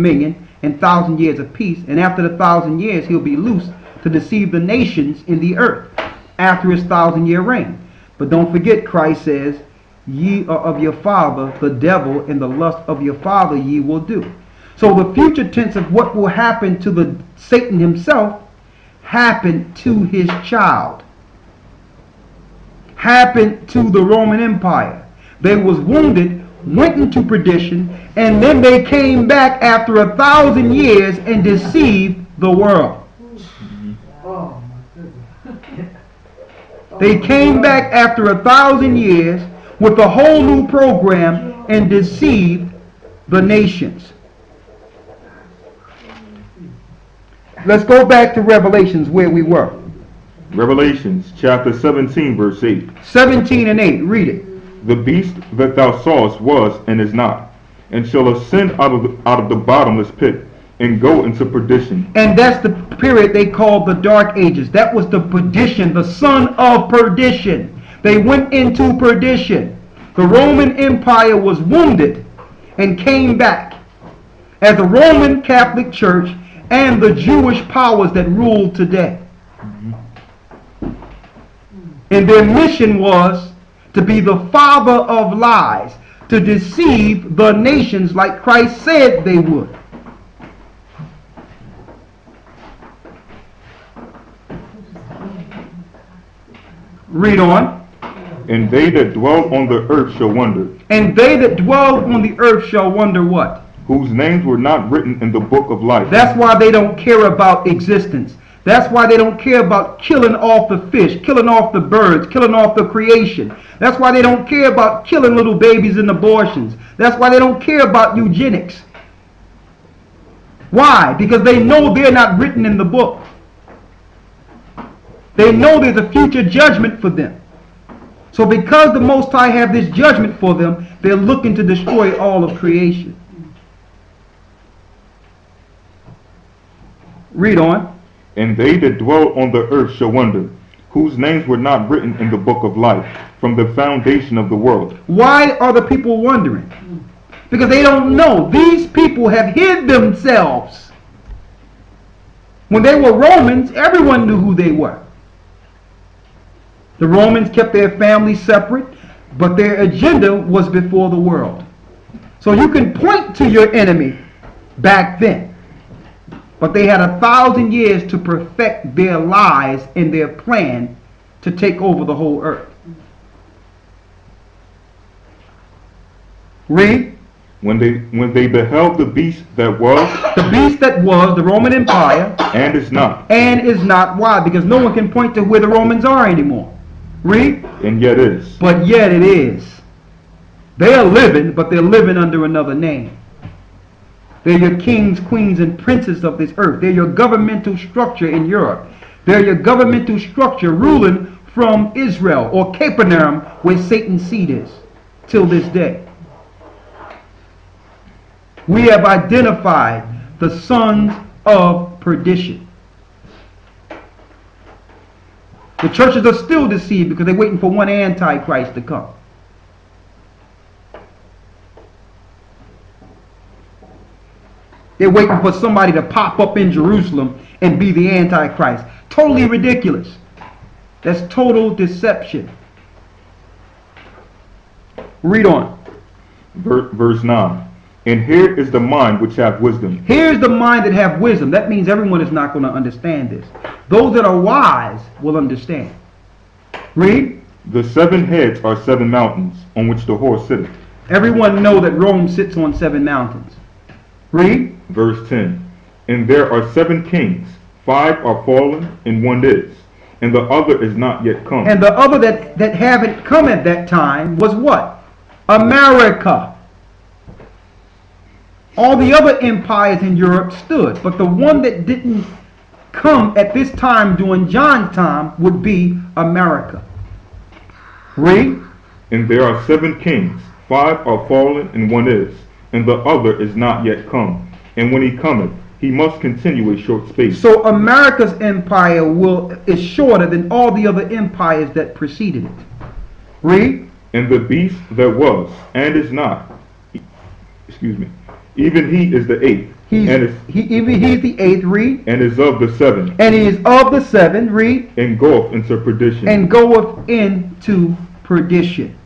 dominion and 1,000 years of peace, and after the 1,000 years he'll be loosed to deceive the nations in the earth after his 1,000-year reign. But don't forget, Christ says, ye are of your father the devil, and the lust of your father ye will do. So the future tense of what will happen to the Satan himself happened to his child, happened to the Roman Empire. They was wounded, went into perdition, and then they came back after 1,000 years and deceived the world. They came back after 1,000 years with a whole new program and deceived the nations. Let's go back to Revelations where we were. Revelations chapter 17 verse 8. 17 and 8. Read it. The beast that thou sawest was and is not, and shall ascend out of the bottomless pit, and go into perdition. And that's the period they called the Dark Ages. That was the perdition, the son of perdition. They went into perdition. The Roman Empire was wounded and came back as the Roman Catholic Church and the Jewish powers that rule today. And their mission was to be the father of lies, to deceive the nations like Christ said they would. Read on. And they that dwell on the earth shall wonder. And they that dwell on the earth shall wonder what? Whose names were not written in the book of life. That's why they don't care about existence. That's why they don't care about killing off the fish, killing off the birds, killing off the creation. That's why they don't care about killing little babies and abortions. That's why they don't care about eugenics. Why? Because they know they're not written in the book. They know there's a future judgment for them. So because the Most High have this judgment for them, they're looking to destroy all of creation. Read on. And they that dwell on the earth shall wonder, whose names were not written in the book of life from the foundation of the world. Why are the people wondering? Because they don't know. These people have hid themselves. When they were Romans, everyone knew who they were. The Romans kept their families separate, but their agenda was before the world. So you can point to your enemy back then. But they had 1,000 years to perfect their lies and their plan to take over the whole earth. Read. When they beheld the beast that was. The beast that was, the Roman Empire. And is not. And is not. Why? Because no one can point to where the Romans are anymore. Read. And yet is. But yet it is. They are living, but they're living under another name. They're your kings, queens, and princes of this earth. They're your governmental structure in Europe. They're your governmental structure ruling from Israel or Capernaum, where Satan's seat is, till this day. We have identified the sons of perdition. The churches are still deceived because they're waiting for one Antichrist to come. They're waiting for somebody to pop up in Jerusalem and be the Antichrist. Totally ridiculous. That's total deception. Read on. Verse 9. And here is the mind which hath wisdom. Here's the mind that have wisdom. That means everyone is not going to understand this. Those that are wise will understand. Read. The 7 heads are 7 mountains on which the horse sitteth. Everyone know that Rome sits on 7 mountains. Read. Verse 10. And there are 7 kings, 5 are fallen, and 1 is, and the other is not yet come. And the other that haven't come at that time was what? America. All the other empires in Europe stood, but the one that didn't come at this time during John's time would be America. Read. And there are 7 kings, 5 are fallen, and 1 is, and the other is not yet come. And when he cometh, he must continue a short space. So America's empire is shorter than all the other empires that preceded it. Read. And the beast that was and is not, even he is the 8th. He's the eighth, read. And is of the seven. And he is of the seven, read. And goeth into perdition. And goeth into perdition.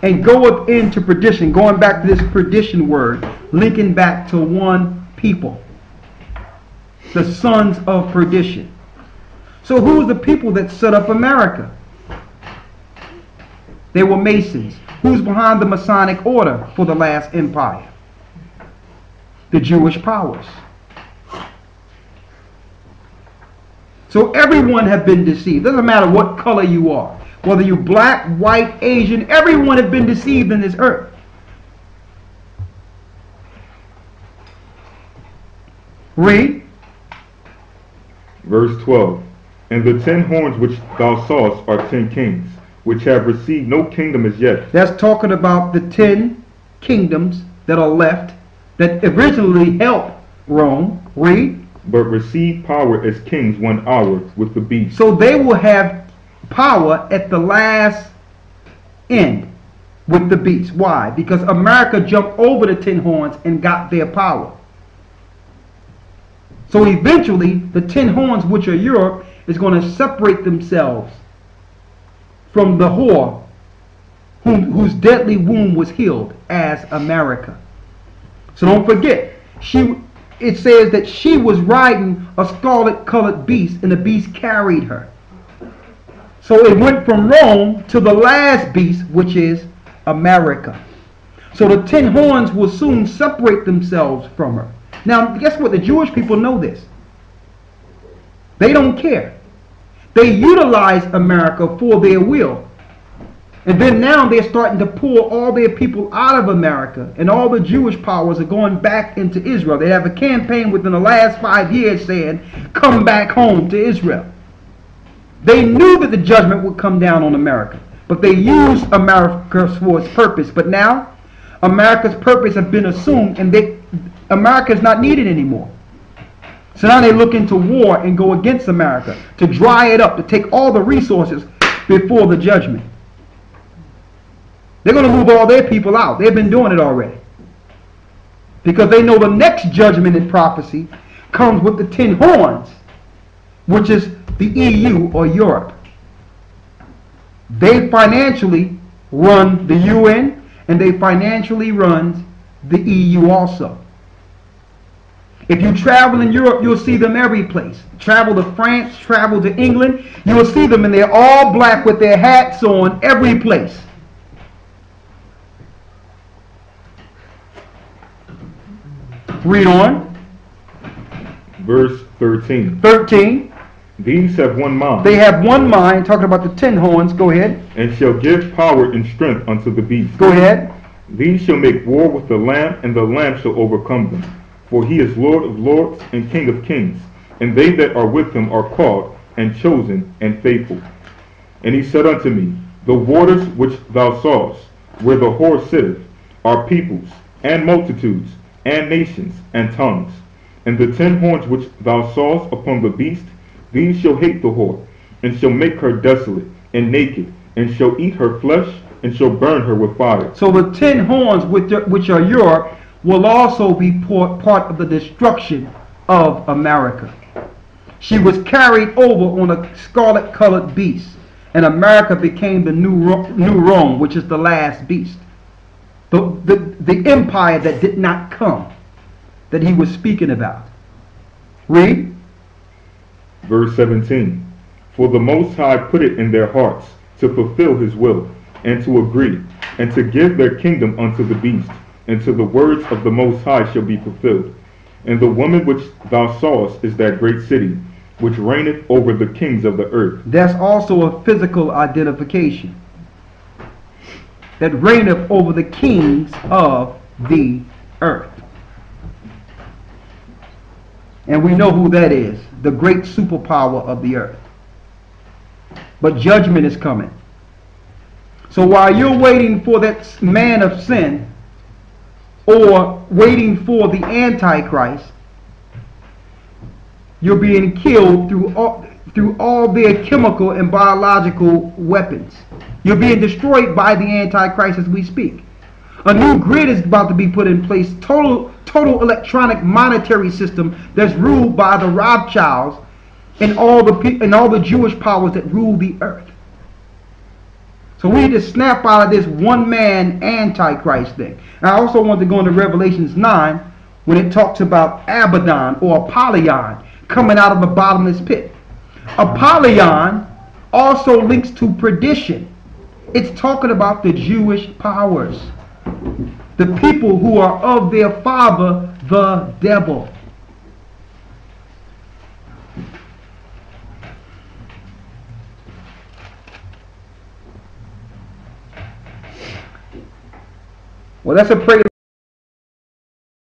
And goeth into perdition. Going back to this perdition word, linking back to one people. The sons of perdition. So who are the people that set up America? They were Masons. Who's behind the Masonic order for the last empire? The Jewish powers. So everyone have been deceived. Doesn't matter what color you are. Whether you're black, white, Asian, everyone have been deceived in this earth. Read. Verse 12. And the 10 horns which thou sawest are 10 kings, which have received no kingdom as yet. That's talking about the 10 kingdoms that are left that originally helped Rome. Read. But receive power as kings 1 hour with the beast. So they will have power at the last end with the beast. Why? Because America jumped over the 10 horns and got their power. So eventually the 10 horns, which are Europe, is going to separate themselves from the whore whose deadly womb was healed as America. So don't forget, it says that she was riding a scarlet colored beast and the beast carried her. So it went from Rome to the last beast, which is America. So the 10 horns will soon separate themselves from her. Now guess what? The Jewish people know this. They don't care. They utilize America for their will. And then now they're starting to pull all their people out of America, and all the Jewish powers are going back into Israel. They have a campaign within the last 5 years saying, come back home to Israel. They knew that the judgment would come down on America, but they used America for its purpose. But now America's purpose has been assumed, and America is not needed anymore. So now they look into war and go against America to dry it up, to take all the resources before the judgment. They're going to move all their people out. They've been doing it already. Because they know the next judgment in prophecy comes with the 10 horns, which is the EU or Europe. They financially run the UN, and they financially run the EU also. If you travel in Europe, you'll see them every place. Travel to France, travel to England, you will see them, and they're all black with their hats on every place. Read on. Verse 13. 13. These have one mind. They have one mind, talking about the 10 horns. Go ahead. And shall give power and strength unto the beast. Go ahead. These shall make war with the Lamb, and the Lamb shall overcome them. For he is Lord of lords and King of kings. And they that are with him are called, and chosen, and faithful. And he said unto me, the waters which thou sawest, where the whore sitteth, are peoples, and multitudes, and nations, and tongues. And the 10 horns which thou sawest upon the beast, these shall hate the whore, and shall make her desolate, and naked, and shall eat her flesh, and shall burn her with fire. So the 10 horns, which are Europe, will also be part of the destruction of America. She was carried over on a scarlet colored beast, and America became the new Rome, which is the last beast. The empire that did not come, that he was speaking about. Read. Verse 17. For the Most High put it in their hearts to fulfill his will, and to agree, and to give their kingdom unto the beast, and to the words of the Most High shall be fulfilled. And the woman which thou sawest is that great city, which reigneth over the kings of the earth. That's also a physical identification. That reigneth over the kings of the earth. And we know who that is, the great superpower of the earth. But judgment is coming. So while you're waiting for that man of sin, or waiting for the Antichrist, you're being killed through all their chemical and biological weapons. You're being destroyed by the Antichrist as we speak. A new grid is about to be put in place. Total electronic monetary system that's ruled by the Rothschilds and all the Jewish powers that rule the earth. So we need to snap out of this one man Antichrist thing. And I also want to go into Revelations 9 when it talks about Abaddon or Apollyon coming out of the bottomless pit. Apollyon also links to perdition. It's talking about the Jewish powers, the people who are of their father, the devil. Well, let's pray.